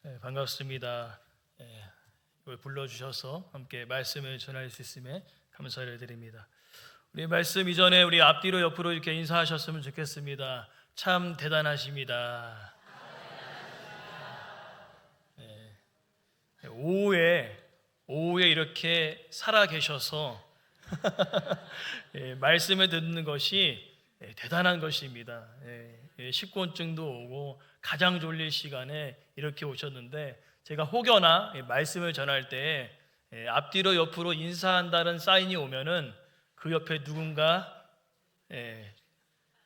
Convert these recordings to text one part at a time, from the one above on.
반갑습니다. 불러주셔서 함께 말씀을 전할 수 있음에 감사를 드립니다. 우리 말씀 이전에 우리 앞뒤로 옆으로 이렇게 인사하셨으면 좋겠습니다. 참 대단하십니다. 오후에 이렇게 살아 계셔서 말씀을 듣는 것이 대단한 것입니다. 식곤증도 오고 가장 졸릴 시간에 이렇게 오셨는데, 제가 혹여나 말씀을 전할 때 앞뒤로 옆으로 인사한다는 사인이 오면은 그 옆에 누군가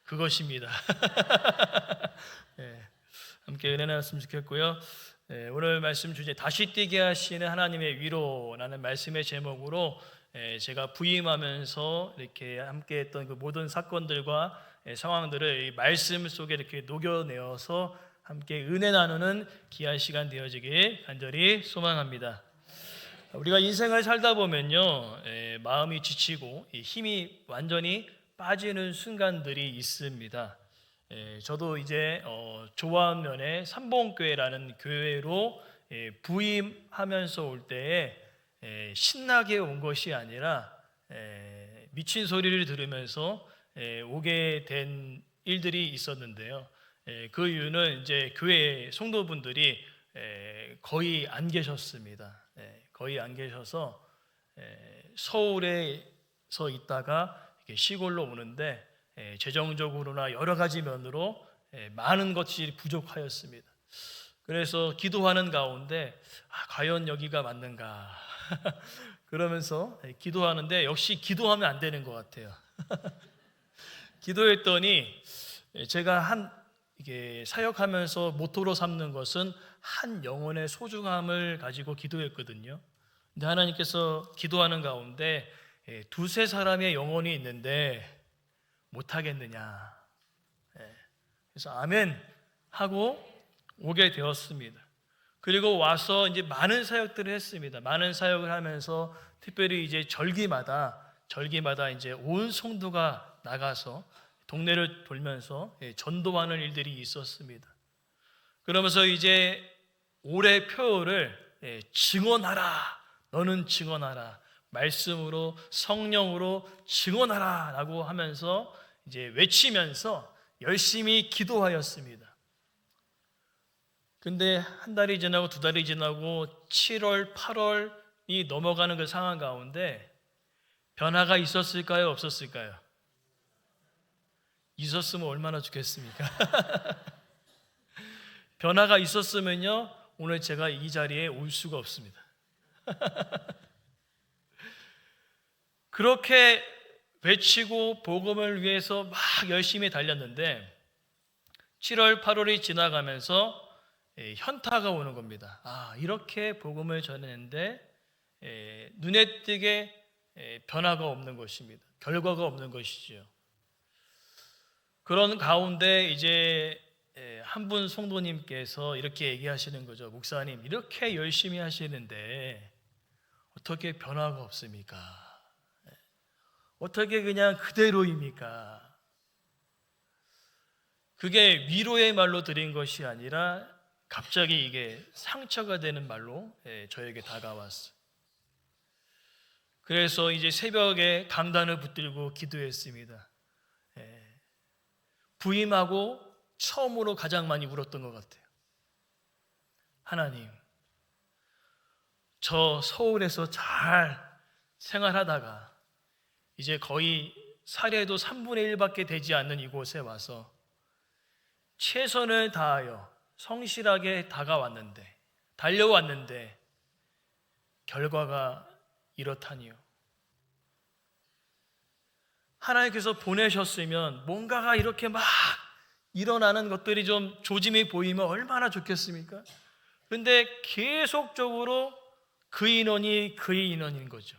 그것입니다. 함께 은혜 나눴으면 좋겠고요. 오늘 말씀 주제 다시 뛰게 하시는 하나님의 위로라는 말씀의 제목으로 제가 부임하면서 이렇게 함께 했던 그 모든 사건들과 상황들을 이 말씀 속에 이렇게 녹여내어서 함께 은혜 나누는 귀한 시간 되어지길 간절히 소망합니다. 우리가 인생을 살다 보면요, 마음이 지치고 힘이 완전히 빠지는 순간들이 있습니다. 저도 이제 조합면의 삼봉교회라는 교회로 부임하면서 올 때에 신나게 온 것이 아니라 미친 소리를 들으면서 오게 된 일들이 있었는데요. 그 이유는 이제 교회 성도분들이 거의 안 계셨습니다. 거의 안 계셔서 서울에서 있다가 시골로 오는데 재정적으로나 여러 가지 면으로 많은 것이 부족하였습니다. 그래서 기도하는 가운데 과연 여기가 맞는가 그러면서 기도하는데 역시 기도하면 안 되는 것 같아요. 기도했더니 제가 이게 사역하면서 모토로 삼는 것은 한 영혼의 소중함을 가지고 기도했거든요. 근데 하나님께서 기도하는 가운데 두세 사람의 영혼이 있는데 못하겠느냐. 그래서 아멘 하고 오게 되었습니다. 그리고 와서 이제 많은 사역들을 했습니다. 많은 사역을 하면서 특별히 이제 절기마다 이제 온 성도가 나가서 동네를 돌면서 전도하는 일들이 있었습니다. 그러면서 이제 올해 표를 증언하라, 너는 증언하라, 말씀으로 성령으로 증언하라 라고 하면서 이제 외치면서 열심히 기도하였습니다. 근데 한 달이 지나고 두 달이 지나고 7월, 8월이 넘어가는 그 상황 가운데 변화가 있었을까요? 없었을까요? 있었으면 얼마나 좋겠습니까? 변화가 있었으면요, 오늘 제가 이 자리에 올 수가 없습니다. 그렇게 외치고 복음을 위해서 막 열심히 달렸는데 7월, 8월이 지나가면서 현타가 오는 겁니다. 이렇게 복음을 전했는데 눈에 띄게 변화가 없는 것입니다. 결과가 없는 것이죠. 그런 가운데 이제 한 분 성도님께서 이렇게 얘기하시는 거죠. 목사님, 이렇게 열심히 하시는데 어떻게 변화가 없습니까? 어떻게 그냥 그대로입니까? 그게 위로의 말로 드린 것이 아니라 갑자기 이게 상처가 되는 말로 저에게 다가왔어요. 그래서 이제 새벽에 강단을 붙들고 기도했습니다. 부임하고 처음으로 가장 많이 울었던 것 같아요. 하나님, 저 서울에서 잘 생활하다가 이제 거의 살에도 3분의 1밖에 되지 않는 이곳에 와서 최선을 다하여 성실하게 달려왔는데 결과가 이렇다니요. 하나님께서 보내셨으면 뭔가가 이렇게 막 일어나는 것들이 좀 조짐이 보이면 얼마나 좋겠습니까? 그런데 계속적으로 그 인원인 거죠.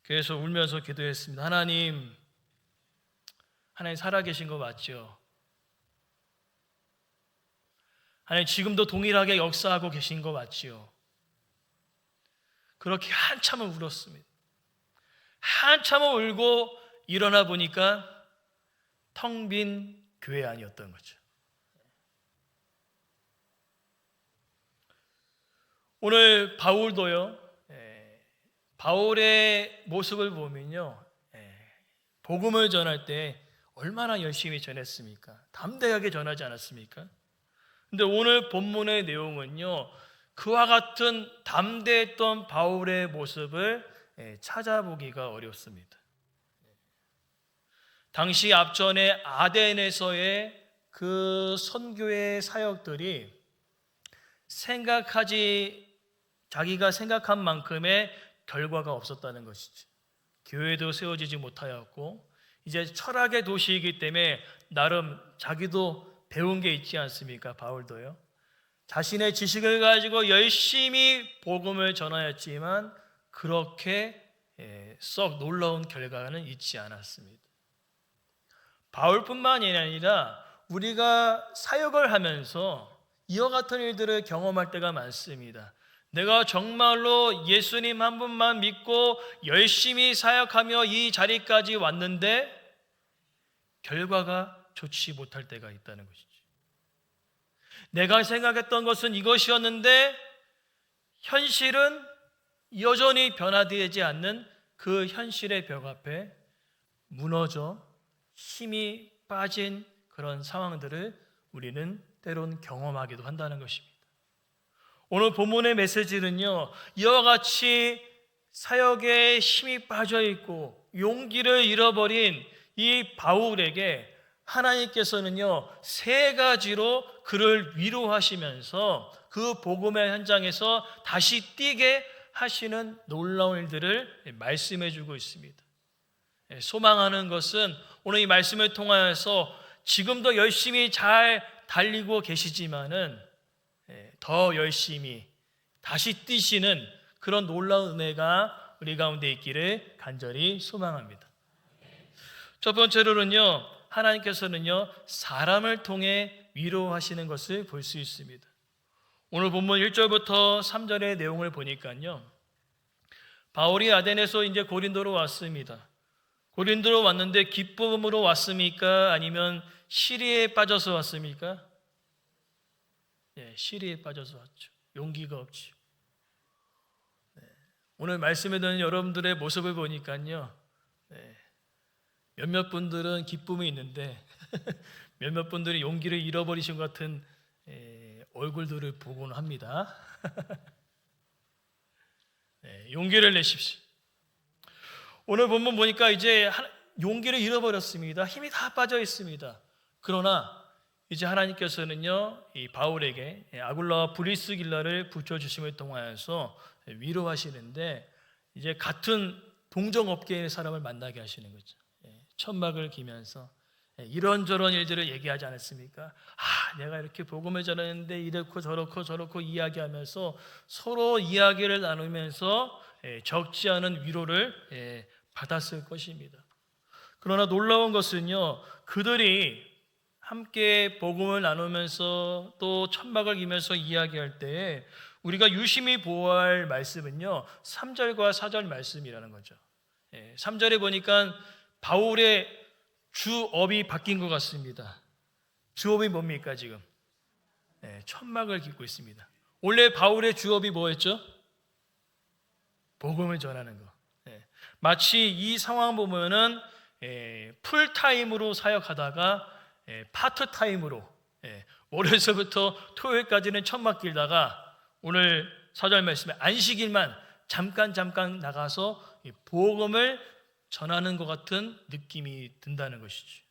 그래서 울면서 기도했습니다. 하나님 살아계신 거 맞죠? 하나님 지금도 동일하게 역사하고 계신 거 맞지요? 그렇게 한참을 울었습니다. 한참을 울고 일어나 보니까 텅 빈 교회 안이었던 거죠. 오늘 바울도요. 바울의 모습을 보면요. 복음을 전할 때 얼마나 열심히 전했습니까? 담대하게 전하지 않았습니까? 근데 오늘 본문의 내용은요. 그와 같은 담대했던 바울의 모습을 찾아보기가 어렵습니다. 당시 앞전에 아덴에서의 그 선교의 사역들이 자기가 생각한 만큼의 결과가 없었다는 것이지. 교회도 세워지지 못하였고 이제 철학의 도시이기 때문에 나름 자기도 배운 게 있지 않습니까? 바울도요. 자신의 지식을 가지고 열심히 복음을 전하였지만 그렇게 썩 놀라운 결과는 있지 않았습니다. 바울뿐만이 아니라 우리가 사역을 하면서 이와 같은 일들을 경험할 때가 많습니다. 내가 정말로 예수님 한 분만 믿고 열심히 사역하며 이 자리까지 왔는데 결과가 좋지 못할 때가 있다는 것이죠. 내가 생각했던 것은 이것이었는데 현실은 여전히 변화되지 않는 그 현실의 벽 앞에 무너져 힘이 빠진 그런 상황들을 우리는 때론 경험하기도 한다는 것입니다. 오늘 본문의 메시지는요, 이와 같이 사역에 힘이 빠져 있고 용기를 잃어버린 이 바울에게 하나님께서는요, 세 가지로 그를 위로하시면서 그 복음의 현장에서 다시 뛰게 하시는 놀라운 일들을 말씀해 주고 있습니다. 소망하는 것은 오늘 이 말씀을 통하여서 지금도 열심히 잘 달리고 계시지만은 더 열심히 다시 뛰시는 그런 놀라운 은혜가 우리 가운데 있기를 간절히 소망합니다. 첫 번째로는요, 하나님께서는요, 사람을 통해 위로하시는 것을 볼 수 있습니다. 오늘 본문 1절부터 3절의 내용을 보니까요, 바울이 아덴에서 이제 고린도로 왔습니다. 고린도로 왔는데 기쁨으로 왔습니까? 아니면 시리에 빠져서 왔습니까? 시리에 빠져서 왔죠. 용기가 없죠. 오늘 말씀에 듣는 여러분들의 모습을 보니까요, 몇몇 분들은 기쁨이 있는데 몇몇 분들이 용기를 잃어버리신 것 같은 얼굴들을 보곤 합니다. 용기를 내십시오. 오늘 본문 보니까 이제 용기를 잃어버렸습니다. 힘이 다 빠져 있습니다. 그러나 이제 하나님께서는요, 이 바울에게 아굴라와 브리스길라를 붙여주심을 통하여서 위로하시는데 이제 같은 동정업계의 사람을 만나게 하시는 거죠. 천막을 기면서 이런저런 일들을 얘기하지 않았습니까? 내가 이렇게 복음을 전했는데 이렇고 저렇고 이야기하면서 서로 이야기를 나누면서 적지 않은 위로를 받았을 것입니다. 그러나 놀라운 것은요, 그들이 함께 복음을 나누면서 또 천막을 기면서 이야기할 때 우리가 유심히 보아할 말씀은요, 3절과 4절 말씀이라는 거죠. 3절에 보니까 바울의 주업이 바뀐 것 같습니다. 주업이 뭡니까 지금? 천막을 깃고 있습니다. 원래 바울의 주업이 뭐였죠? 복음을 전하는 거. 마치 이 상황 보면은 풀타임으로 사역하다가 파트타임으로 월요일서부터 토요일까지는 천막 길다가 오늘 4절 말씀에 안식일만 잠깐 나가서 복음을 전하는 것 같은 느낌이 든다는 것이죠.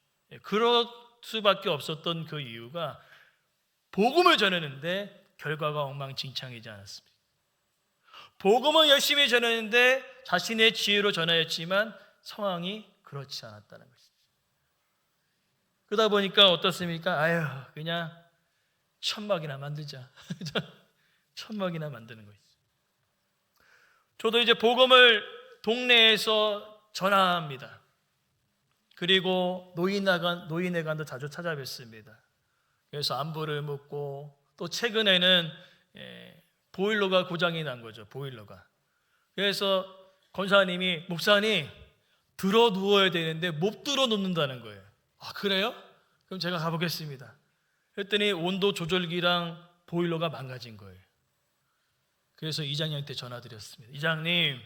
그럴 수밖에 없었던 그 이유가 복음을 전했는데 결과가 엉망진창이지 않았습니다. 복음은 열심히 전했는데 자신의 지혜로 전하였지만 상황이 그렇지 않았다는 것이죠. 그러다 보니까 어떻습니까? 그냥 천막이나 만들자. 천막이나 만드는 것이죠. 저도 이제 복음을 동네에서 전합니다. 그리고 노인회관도 자주 찾아뵙습니다. 그래서 안부를 묻고 또 최근에는 보일러가 고장이 난 거죠. 보일러가. 그래서 권사님이 목사님 들어 누워야 되는데 못 들어 눕는다는 거예요. 그래요? 그럼 제가 가보겠습니다. 그랬더니 온도 조절기랑 보일러가 망가진 거예요. 그래서 이장님한테 전화드렸습니다. 이장님,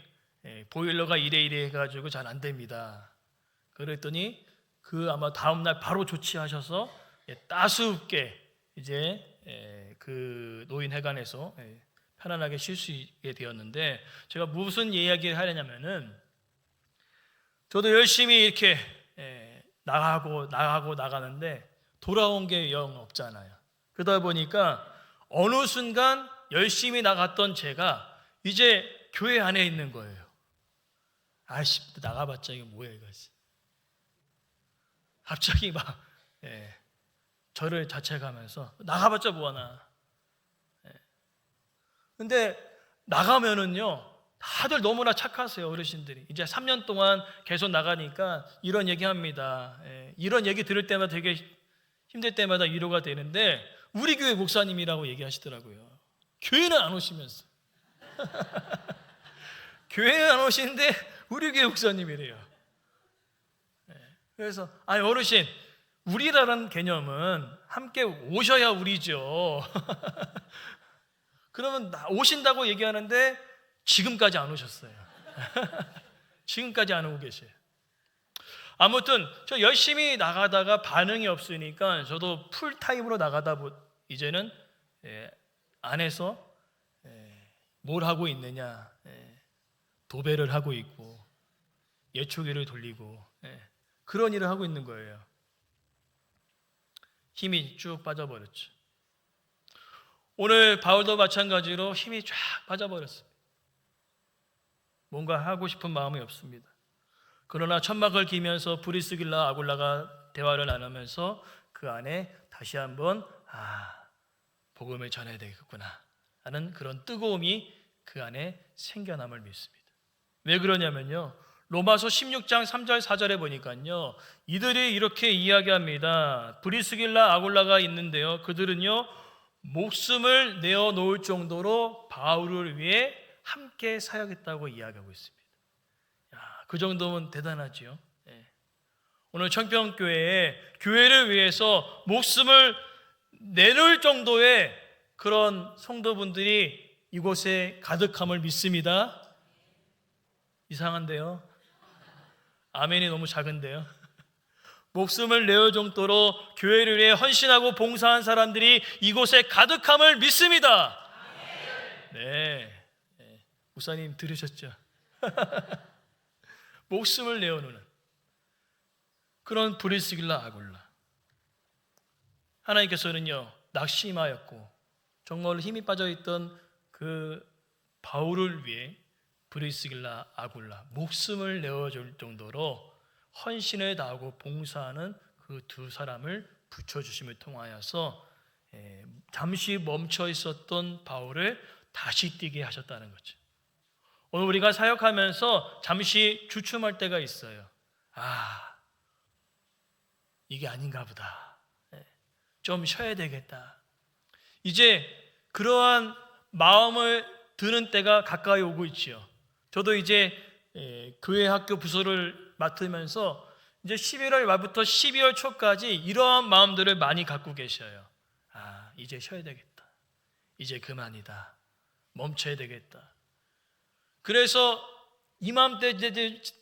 보일러가 이래 해가지고 잘 안 됩니다. 그랬더니 아마 다음날 바로 조치하셔서 따스럽게 이제 그 노인회관에서 편안하게 쉴 수 있게 되었는데, 제가 무슨 이야기를 하려냐면은, 저도 열심히 이렇게 나가는데 돌아온 게 영 없잖아요. 그러다 보니까 어느 순간 열심히 나갔던 제가 이제 교회 안에 있는 거예요. 아이씨, 나가봤자 이게 뭐야 이거지. 갑자기 막 저를 자책하면서 나가봤자 뭐하나. 근데 나가면은요, 다들 너무나 착하세요. 어르신들이 이제 3년 동안 계속 나가니까 이런 얘기합니다. 이런 얘기 들을 때마다 되게 힘들 때마다 위로가 되는데, 우리 교회 목사님이라고 얘기하시더라고요. 교회는 안 오시면서 교회는 안 오시는데 우리 교회 목사님이래요. 그래서 어르신, 우리라는 개념은 함께 오셔야 우리죠. 그러면 오신다고 얘기하는데 지금까지 안 오셨어요. 지금까지 안 오고 계세요. 아무튼 저 열심히 나가다가 반응이 없으니까 저도 풀타임으로 나가다 이제는 안에서 뭘 하고 있느냐, 도배를 하고 있고 예초기를 돌리고 그런 일을 하고 있는 거예요. 힘이 쭉 빠져버렸죠. 오늘 바울도 마찬가지로 힘이 쫙 빠져버렸습니다. 뭔가 하고 싶은 마음이 없습니다. 그러나 천막을 기면서 브리스길라 아굴라가 대화를 나누면서 그 안에 다시 한번 복음을 전해야 되겠구나 하는 그런 뜨거움이 그 안에 생겨남을 믿습니다. 왜 그러냐면요, 로마서 16장 3절 4절에 보니까요, 이들이 이렇게 이야기합니다. 브리스길라 아굴라가 있는데요, 그들은요 목숨을 내어놓을 정도로 바울을 위해 함께 사역했다고 이야기하고 있습니다. 그 정도면 대단하지요. 오늘 청평교회에 교회를 위해서 목숨을 내놓을 정도의 그런 성도분들이 이곳에 가득함을 믿습니다. 이상한데요? 아멘이 너무 작은데요? 목숨을 내어올 정도로 교회를 위해 헌신하고 봉사한 사람들이 이곳에 가득함을 믿습니다. 네, 목사님 들으셨죠? 목숨을 내어놓는 그런 브리스길라 아굴라, 하나님께서는요 낙심하였고 정말 힘이 빠져있던 그 바울을 위해 브리스길라 아굴라 목숨을 내어줄 정도로 헌신을 다하고 봉사하는 그 두 사람을 붙여주심을 통하여서 잠시 멈춰 있었던 바울을 다시 뛰게 하셨다는 거죠. 오늘 우리가 사역하면서 잠시 주춤할 때가 있어요. 이게 아닌가 보다. 좀 쉬어야 되겠다. 이제 그러한 마음을 드는 때가 가까이 오고 있지요. 저도 이제 교회 학교 부서를 맡으면서 이제 11월 말부터 12월 초까지 이러한 마음들을 많이 갖고 계셔요. 이제 쉬어야 되겠다. 이제 그만이다. 멈춰야 되겠다. 그래서 이맘때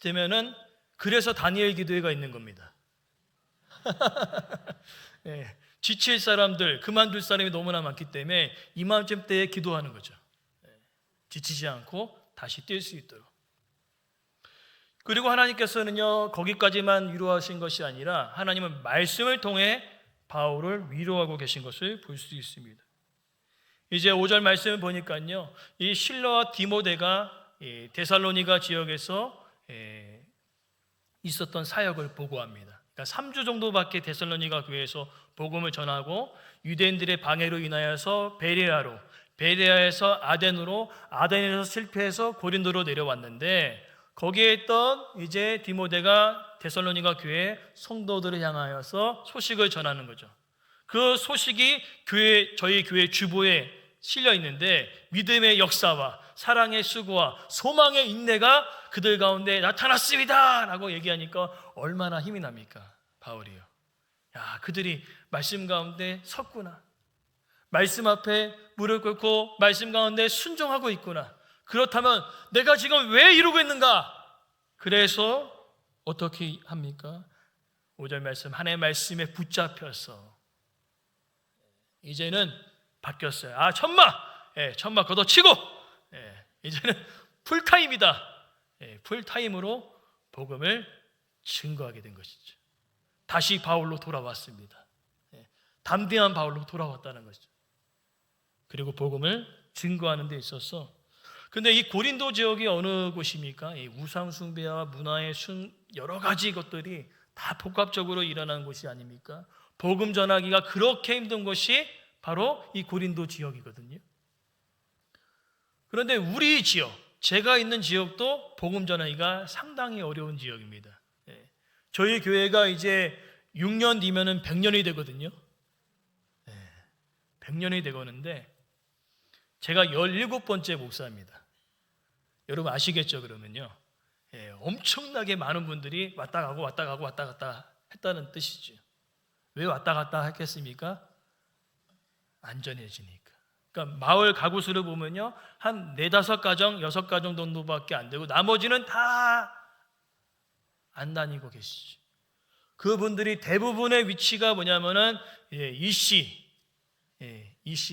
되면은 그래서 다니엘 기도회가 있는 겁니다. 지칠 사람들, 그만둘 사람이 너무나 많기 때문에 이맘쯤 때에 기도하는 거죠. 지치지 않고 다시 뛸 수 있도록. 그리고 하나님께서는요 거기까지만 위로하신 것이 아니라 하나님은 말씀을 통해 바울을 위로하고 계신 것을 볼 수 있습니다. 이제 5절 말씀을 보니까요, 이 실러와 디모데가 데살로니가 지역에서 있었던 사역을 보고합니다. 그러니까 3주 정도밖에 데살로니가 교회에서 복음을 전하고 유대인들의 방해로 인하여서 베레아로, 베레아에서 아덴으로, 아덴에서 실패해서 고린도로 내려왔는데, 거기에 있던 이제 디모데가 데살로니가 교회 성도들을 향하여서 소식을 전하는 거죠. 그 소식이 저희 교회 주보에 실려 있는데, 믿음의 역사와 사랑의 수고와 소망의 인내가 그들 가운데 나타났습니다 라고 얘기하니까 얼마나 힘이 납니까? 바울이요. 그들이 말씀 가운데 섰구나, 말씀 앞에 무릎 꿇고 말씀 가운데 순종하고 있구나. 그렇다면 내가 지금 왜 이러고 있는가? 그래서 어떻게 합니까? 5절 말씀, 하나님의 말씀에 붙잡혀서 이제는 바뀌었어요. 천마 걷어치고 이제는 풀타임이다. 풀타임으로 복음을 증거하게 된 것이죠. 다시 바울로 돌아왔습니다. 담대한 바울로 돌아왔다는 것이죠. 그리고 복음을 증거하는 데 있어서, 근데 이 고린도 지역이 어느 곳입니까? 이 우상 숭배와 문화의 여러 가지 것들이 다 복합적으로 일어난 곳이 아닙니까? 복음 전하기가 그렇게 힘든 곳이 바로 이 고린도 지역이거든요. 그런데 우리 지역, 제가 있는 지역도 복음 전하기가 상당히 어려운 지역입니다. 저희 교회가 이제 6년 뒤면은 100년이 되거든요. 100년이 되거는데 제가 17번째 목사입니다. 여러분 아시겠죠? 그러면요, 엄청나게 많은 분들이 왔다 갔다 했다는 뜻이죠. 왜 왔다 갔다 했겠습니까? 안전해지니까. 그러니까 마을 가구 수를 보면요, 한 4-5가정, 6가정 정도밖에 안 되고 나머지는 다 안 다니고 계시죠. 그분들이 대부분의 위치가 뭐냐면은 이씨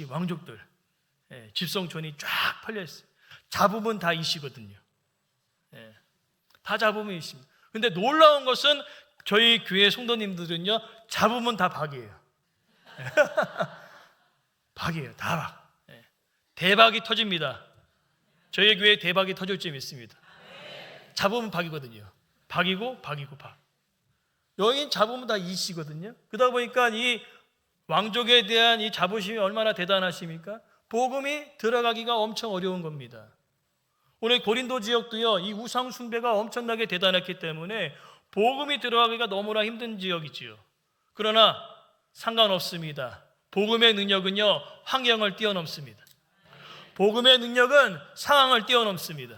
왕족들, 집성촌이 쫙 펼려 있어요. 잡으면 다 이씨거든요. 다 잡으면 이씨입니다. 근데 놀라운 것은 저희 교회 성도님들은요, 잡으면 다 박이에요. 박이에요, 다 박. 대박이 터집니다. 저희 교회에 대박이 터질 줄 믿습니다. 잡으면 박이거든요. 박이고 박. 여긴 잡으면 다 이씨거든요. 그러다 보니까 이 왕족에 대한 이 자부심이 얼마나 대단하십니까? 복음이 들어가기가 엄청 어려운 겁니다. 오늘 고린도 지역도요, 이 우상 숭배가 엄청나게 대단했기 때문에 복음이 들어가기가 너무나 힘든 지역이지요. 그러나 상관없습니다. 복음의 능력은요, 환경을 뛰어넘습니다. 복음의 능력은 상황을 뛰어넘습니다.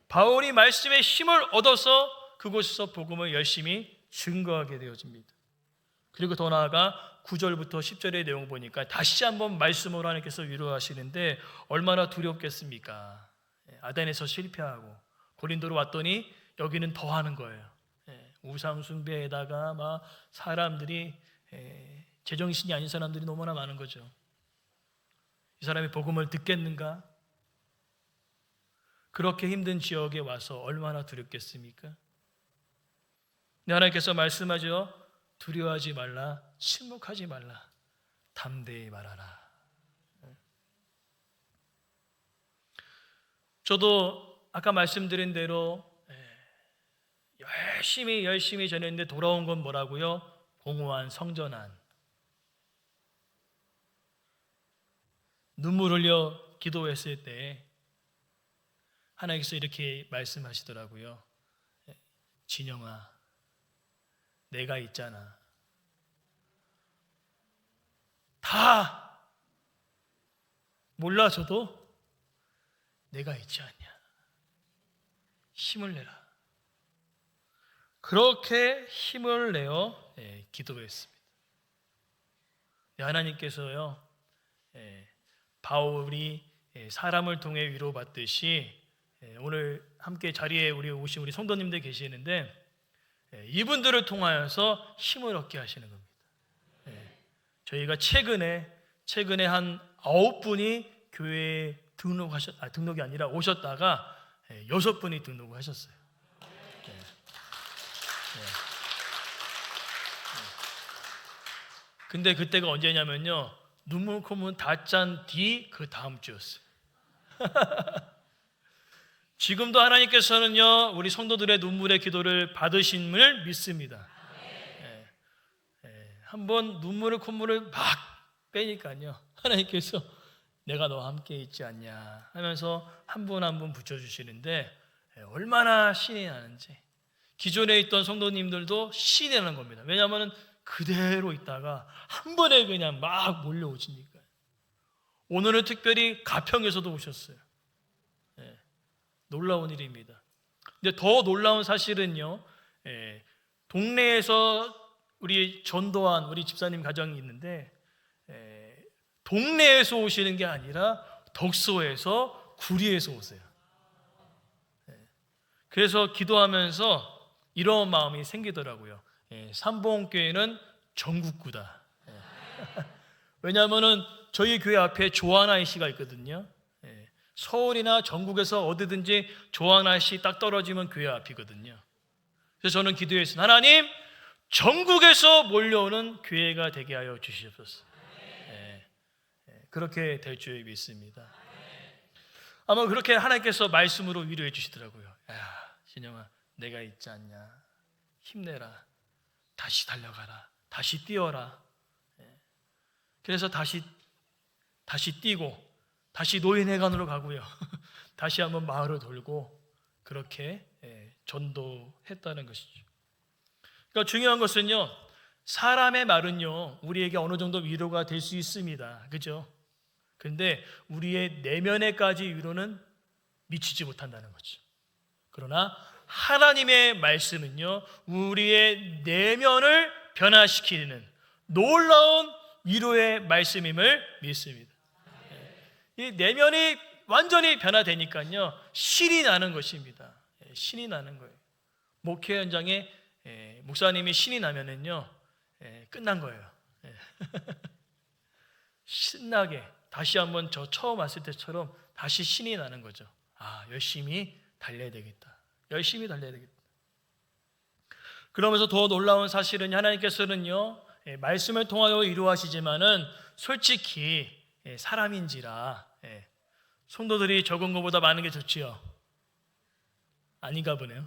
바울이 말씀의 힘을 얻어서 그곳에서 복음을 열심히 증거하게 되어집니다. 그리고 더 나아가 9절부터 10절의 내용 보니까 다시 한번 말씀으로 하나님께서 위로하시는데 얼마나 두렵겠습니까? 아덴에서 실패하고 고린도로 왔더니 여기는 더 하는 거예요. 우상 숭배에다가 막 사람들이, 제정신이 아닌 사람들이 너무나 많은 거죠. 이 사람이 복음을 듣겠는가? 그렇게 힘든 지역에 와서 얼마나 두렵겠습니까? 하나님께서 말씀하죠. 두려워하지 말라, 침묵하지 말라, 담대히 말하라. 저도 아까 말씀드린 대로 열심히 전했는데 돌아온 건 뭐라고요? 공허한 성전안. 눈물 흘려 기도했을 때 하나님께서 이렇게 말씀하시더라고요. 진영아, 내가 있잖아. 다 몰라 줘도 내가 있지 않냐. 힘을 내라. 그렇게 힘을 내어 기도했습니다. 하나님께서요, 바울이 사람을 통해 위로받듯이 오늘 함께 자리에 오신 우리 성도님들 계시는데 이분들을 통하여서 힘을 얻게 하시는 겁니다. 저희가 최근에 한 9분이 교회에 등록이 아니라 오셨다가 6분이 등록을 하셨어요. 근데 그때가 언제냐면요, 눈물 콧물 다 짠 뒤 그 다음 주였어요. 지금도 하나님께서는요, 우리 성도들의 눈물의 기도를 받으심을 믿습니다. 한번 눈물을 콧물을 막 빼니까요, 하나님께서 내가 너와 함께 있지 않냐 하면서 한 분 한 분 붙여주시는데 얼마나 신이 나는지. 기존에 있던 성도님들도 신이 나는 겁니다. 왜냐하면 그대로 있다가 한 번에 그냥 막 몰려오시니까. 오늘은 특별히 가평에서도 오셨어요. 놀라운 일입니다. 근데 더 놀라운 사실은요, 동네에서 우리 전도한 우리 집사님 가정이 있는데 동네에서 오시는 게 아니라 덕소에서 구리에서 오세요. 그래서 기도하면서 이런 마음이 생기더라고요. 삼봉교회는 전국구다. 왜냐하면은 저희 교회 앞에 조하나이 씨가 있거든요. 서울이나 전국에서 어디든지 조하나이 씨 딱 떨어지면 교회 앞이거든요. 그래서 저는 기도했습니다. 하나님, 전국에서 몰려오는 교회가 되게 하여 주시옵소서. 그렇게 될 줄 믿습니다. 아마 그렇게 하나님께서 말씀으로 위로해 주시더라고요. 야, 신영아, 내가 있지 않냐? 힘내라. 다시 달려가라. 다시 뛰어라. 그래서 다시 뛰고 다시 노인회관으로 가고요. 다시 한번 마을을 돌고 그렇게 전도했다는 것이죠. 그러니까 중요한 것은요, 사람의 말은요 우리에게 어느 정도 위로가 될 수 있습니다. 그죠? 그런데 우리의 내면에까지 위로는 미치지 못한다는 거죠. 그러나 하나님의 말씀은요 우리의 내면을 변화시키는 놀라운 위로의 말씀임을 믿습니다. 이 내면이 완전히 변화되니까요 신이 나는 것입니다. 신이 나는 거예요. 목회 현장에 목사님이 신이 나면은요 끝난 거예요. 신나게 다시 한번 저 처음 왔을 때처럼 다시 신이 나는 거죠. 아, 열심히 달려야 되겠다. 열심히 달려야 되겠다. 그러면서 더 놀라운 사실은 하나님께서는요 말씀을 통하여 위로하시지만은 솔직히 사람인지라 성도들이 적은 것보다 많은 게 좋지요. 아닌가 보네요.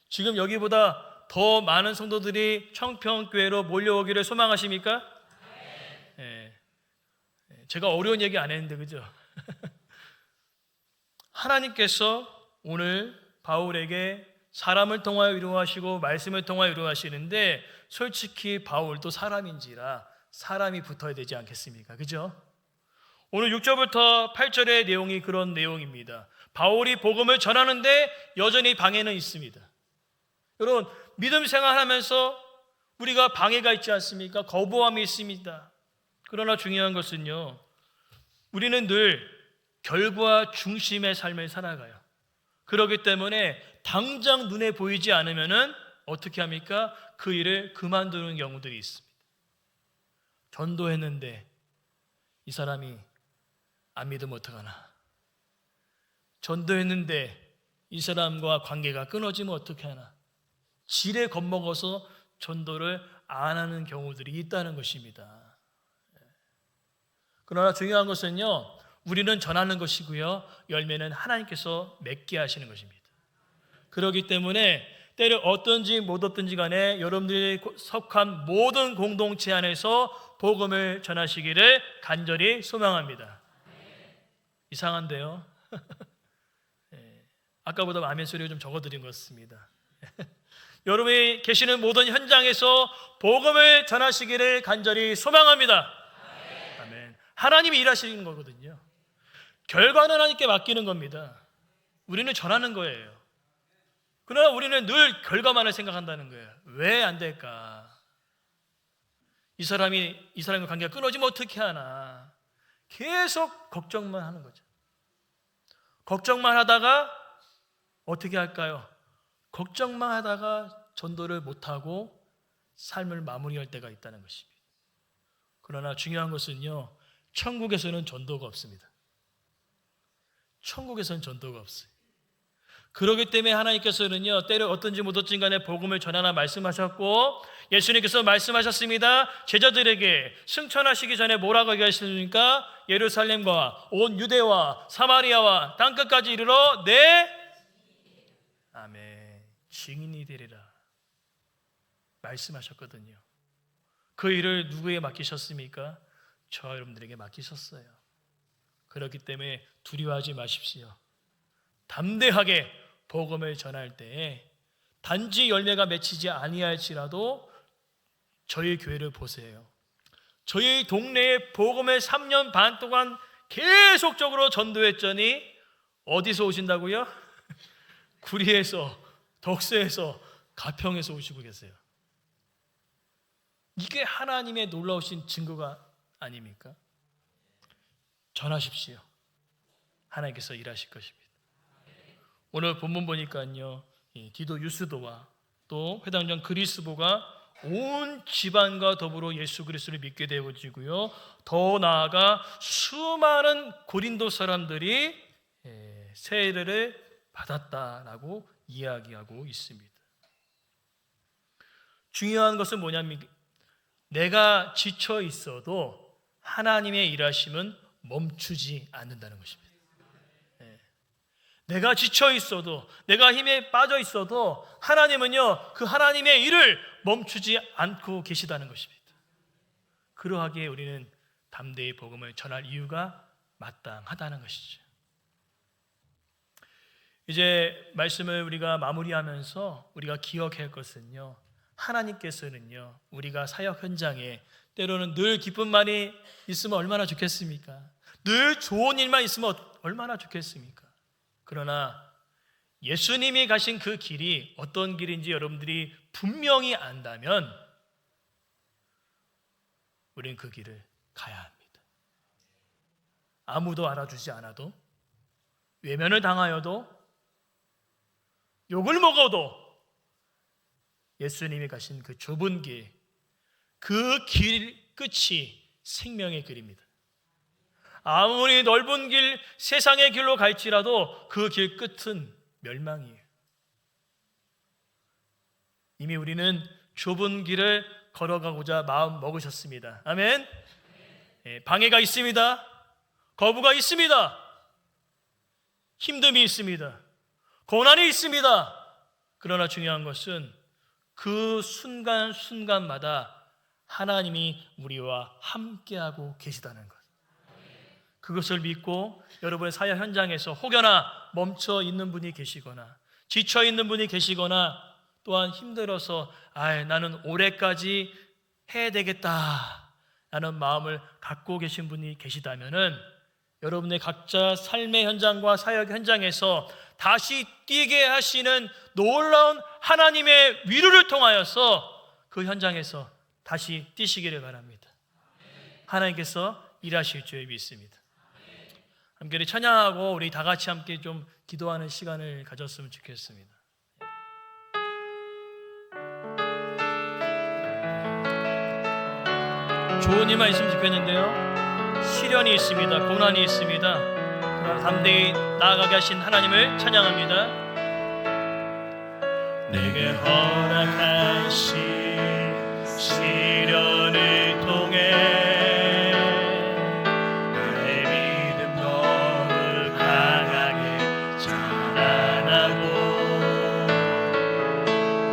지금 여기보다 더 많은 성도들이 청평교회로 몰려오기를 소망하십니까? 제가 어려운 얘기 안 했는데 그죠? 하나님께서 오늘 바울에게 사람을 통하여 위로하시고 말씀을 통하여 위로하시는데 솔직히 바울도 사람인지라 사람이 붙어야 되지 않겠습니까? 그죠? 오늘 6절부터 8절의 내용이 그런 내용입니다. 바울이 복음을 전하는데 여전히 방해는 있습니다. 여러분, 믿음 생활하면서 우리가 방해가 있지 않습니까? 거부함이 있습니다. 그러나 중요한 것은요 우리는 늘 결과 중심의 삶을 살아가요. 그렇기 때문에 당장 눈에 보이지 않으면은 어떻게 합니까? 그 일을 그만두는 경우들이 있습니다. 전도했는데 이 사람이 안 믿으면 어떡하나? 전도했는데 이 사람과 관계가 끊어지면 어떻게 하나? 지레 겁먹어서 전도를 안 하는 경우들이 있다는 것입니다. 그러나 중요한 것은요 우리는 전하는 것이고요 열매는 하나님께서 맺게 하시는 것입니다. 그렇기 때문에 때를 얻든지 못 얻든지 간에 여러분들이 속한 모든 공동체 안에서 복음을 전하시기를 간절히 소망합니다. 이상한데요? 아까보다 아멘 소리가 좀 적어드린 것 같습니다. 여러분이 계시는 모든 현장에서 복음을 전하시기를 간절히 소망합니다. 아멘. 하나님이 일하시는 거거든요. 결과는 하나님께 맡기는 겁니다. 우리는 전하는 거예요. 그러나 우리는 늘 결과만을 생각한다는 거예요. 왜 안 될까? 이 사람과 관계가 끊어지면 어떻게 하나? 계속 걱정만 하는 거죠. 걱정만 하다가 어떻게 할까요? 걱정만 하다가 전도를 못하고 삶을 마무리할 때가 있다는 것입니다. 그러나 중요한 것은요 천국에서는 전도가 없습니다. 천국에서는 전도가 없어요. 그렇기 때문에 하나님께서는요 때를 얻든지 못 얻든지 간에 복음을 전하라 말씀하셨고 예수님께서 말씀하셨습니다. 제자들에게 승천하시기 전에 뭐라고 얘기하셨습니까? 예루살렘과 온 유대와 사마리아와 땅끝까지 이르러 내 아멘 증인이 되리라 말씀하셨거든요. 그 일을 누구에게 맡기셨습니까? 저와 여러분들에게 맡기셨어요. 그렇기 때문에 두려워하지 마십시오. 담대하게 복음을 전할 때에 단지 열매가 맺히지 아니할지라도 저희 교회를 보세요. 저희 동네에 복음을 3년 반 동안 계속적으로 전도했더니 어디서 오신다고요? 구리에서, 덕수에서, 가평에서 오시고 계세요. 이게 하나님의 놀라우신 증거가 아닙니까? 전하십시오. 하나님께서 일하실 것입니다. 오늘 본문 보니까요, 디도 유스도와 또 회당장 그리스도가 온 집안과 더불어 예수 그리스도를 믿게 되어지고요, 더 나아가 수많은 고린도 사람들이 세례를 받았다라고 이야기하고 있습니다. 중요한 것은 뭐냐면, 내가 지쳐 있어도 하나님의 일하심은 멈추지 않는다는 것입니다. 내가 지쳐 있어도, 내가 힘에 빠져 있어도 하나님은요, 그 하나님의 일을 멈추지 않고 계시다는 것입니다. 그러하기에 우리는 담대히 복음을 전할 이유가 마땅하다는 것이죠. 이제 말씀을 우리가 마무리하면서 우리가 기억해야 할 것은요, 하나님께서는요, 우리가 사역 현장에 때로는 늘 기쁨만이 있으면 얼마나 좋겠습니까? 늘 좋은 일만 있으면 얼마나 좋겠습니까? 그러나 예수님이 가신 그 길이 어떤 길인지 여러분들이 분명히 안다면 우리는 그 길을 가야 합니다. 아무도 알아주지 않아도, 외면을 당하여도, 욕을 먹어도 예수님이 가신 그 좁은 길, 그 길 끝이 생명의 길입니다. 아무리 넓은 길, 세상의 길로 갈지라도 그 길 끝은 멸망이에요. 이미 우리는 좁은 길을 걸어가고자 마음 먹으셨습니다. 아멘. 방해가 있습니다. 거부가 있습니다. 힘듦이 있습니다. 고난이 있습니다. 그러나 중요한 것은 그 순간순간마다 하나님이 우리와 함께하고 계시다는 것. 그것을 믿고 여러분의 사역 현장에서 혹여나 멈춰 있는 분이 계시거나 지쳐 있는 분이 계시거나 또한 힘들어서 나는 올해까지 해야 되겠다 라는 마음을 갖고 계신 분이 계시다면은 여러분의 각자 삶의 현장과 사역 현장에서 다시 뛰게 하시는 놀라운 하나님의 위로를 통하여서 그 현장에서 다시 뛰시기를 바랍니다. 하나님께서 일하실 줄 믿습니다. 함께 우리 찬양하고 우리 다 같이 함께 좀 기도하는 시간을 가졌으면 좋겠습니다. 좋은 일만 있으면 좋겠는데요, 시련이 있습니다. 고난이 있습니다. 그러나 담대히 나아가게 하신 하나님을 찬양합니다. 내게 허락하신 시련을 통해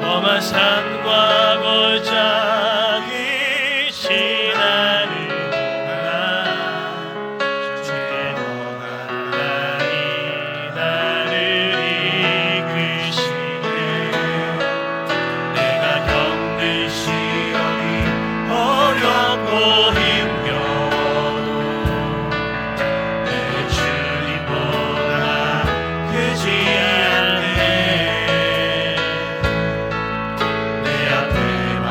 험한 산과 골짜기 지나는 동안 주의 너가 가까이 나를 이끄시네. 내가 겪는 시련이 어렵고 힘겨워도 내 주님보다 크지 않네. 내 앞에만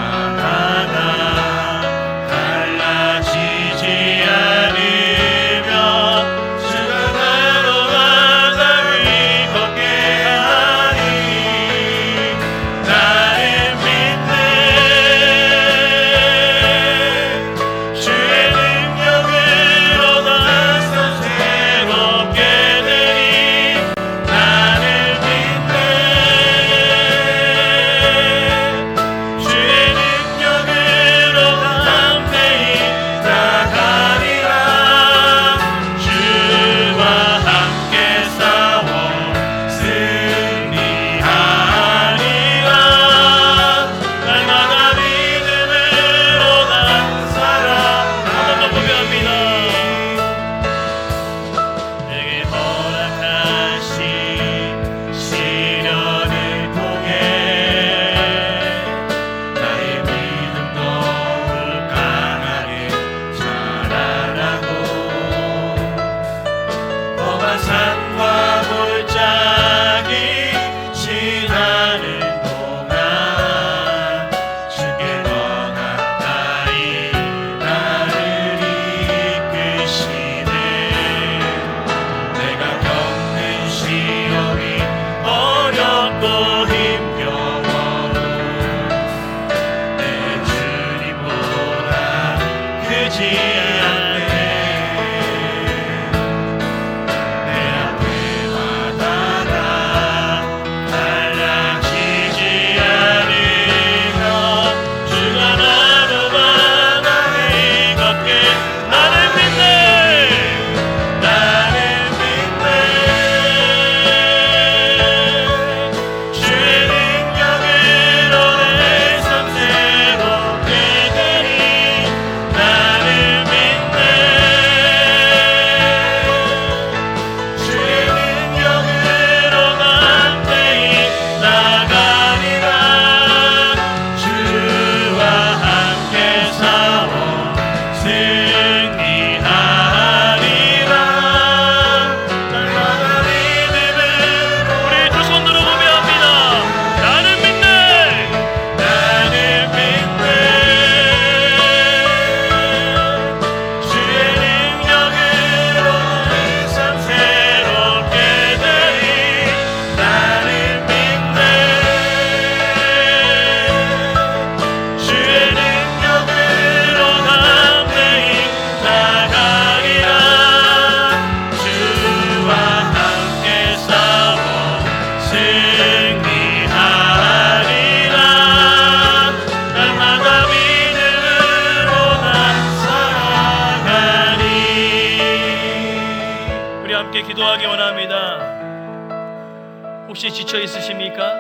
혹시 지쳐 있으십니까?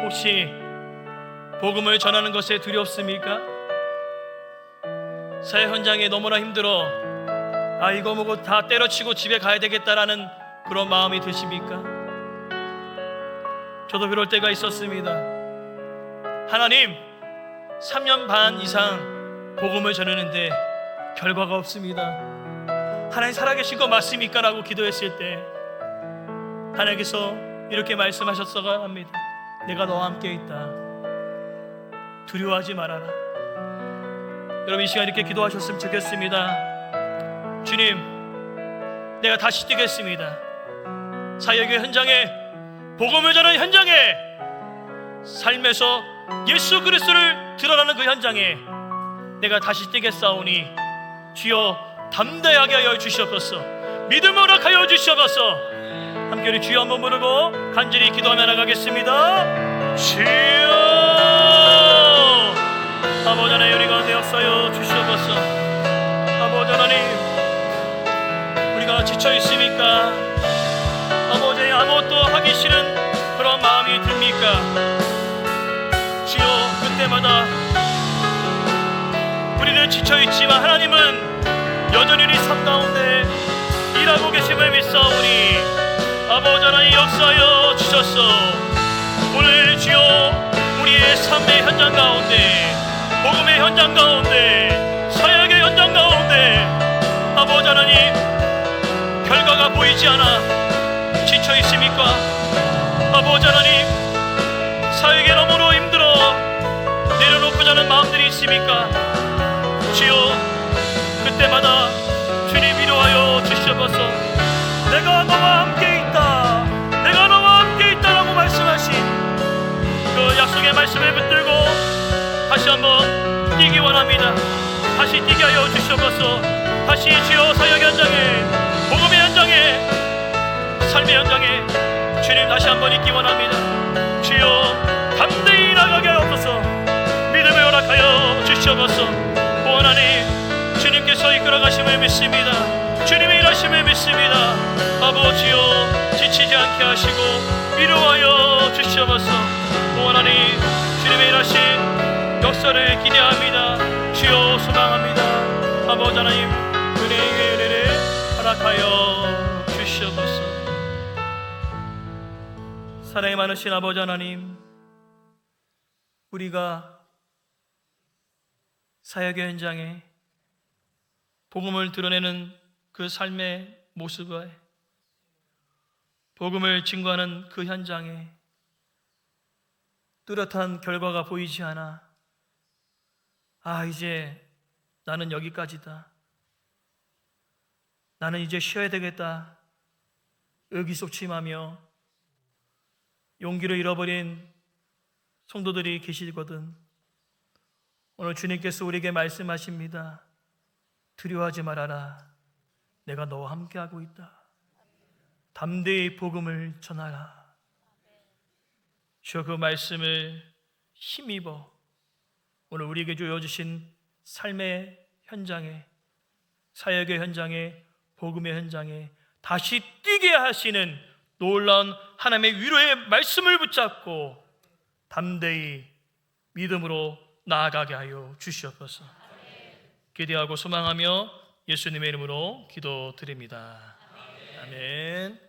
혹시 복음을 전하는 것에 두렵습니까? 사회 현장에 너무나 힘들어 이거 뭐고 다 때려치고 집에 가야 되겠다라는 그런 마음이 드십니까? 저도 그럴 때가 있었습니다. 하나님, 3년 반 이상 복음을 전했는데 결과가 없습니다. 하나님 살아계신 거 맞습니까? 라고 기도했을 때 하나님께서 이렇게 말씀하셨어가 합니다. 내가 너와 함께 있다. 두려워하지 말아라. 여러분, 이 시간 이렇게 기도하셨으면 좋겠습니다. 주님, 내가 다시 뛰겠습니다. 사역의 현장에, 복음을 전하는 현장에, 삶에서 예수 그리스도를 드러나는 그 현장에 내가 다시 뛰겠사오니 주여 담대하게 하여 주시옵소서. 믿음을 허락하여 주시옵소서. 함께 우리 주여 한번 부르고 간절히 기도하며 나가겠습니다. 주여, 아버지 하나님, 우리 가운데 역사하여 주시옵소서. 아버지 하나님, 우리가 지쳐 있습니까? 아버지, 아무것도 하기 싫은 그런 마음이 듭니까? 주여, 그때마다 우리는 지쳐 있지만 하나님은 여전히 우리 삶 가운데 일하고 계심을 믿사오니 아버지 하나님 역사하여 주셨소. 오늘 주여, 우리의 삶의 현장 가운데, 복음의 현장 가운데, 사역의 현장 가운데 아버지 하나님, 결과가 보이지 않아 지쳐 있습니까? 아버지 하나님, 사역에 너무나 힘들어 내려놓고자 하는 마음들이 있습니까? 주여, 그때마다 주님 위로하여 주시옵소서. 내가 너와 함께 있다, 내가 너와 함께 있다라고 말씀하신 그 약속의 말씀을 붙들고 다시 한번 뛰기 원합니다. 다시 뛰게 하여 주시옵소서. 다시 주여, 사역 현장에, 복음의 현장에, 삶의 현장에 주님 다시 한번 있기 원합니다. 주여, 담대히 나가게 하옵소서. 믿음을 허락하여 주시옵소서. 오 하나님, 주님께서 이끌어 가심을 믿습니다. 주님의 일하심을 믿습니다. 아버지여, 지치지 않게 하시고 위로하여 주시옵소서. 오 하나님, 주님의 일하심 역사를 기대합니다. 주여, 소망합니다. 아버지 하나님, 은혜의 은혜를 허락하여 주시옵소서. 사랑이 많으신 아버지 하나님, 우리가 사역의 현장에 복음을 드러내는 그 삶의 모습에, 복음을 증거하는 그 현장에 뚜렷한 결과가 보이지 않아 이제 나는 여기까지다, 나는 이제 쉬어야 되겠다 의기소침하며 용기를 잃어버린 성도들이 계시거든. 오늘 주님께서 우리에게 말씀하십니다. 두려워하지 말아라. 내가 너와 함께하고 있다. 담대히 복음을 전하라. 주여, 그 말씀을 힘입어 오늘 우리에게 주어주신 삶의 현장에, 사역의 현장에, 복음의 현장에 다시 뛰게 하시는 놀라운 하나님의 위로의 말씀을 붙잡고 담대히 믿음으로 나아가게 하여 주시옵소서. 기대하고 소망하며 예수님의 이름으로 기도드립니다. 아멘.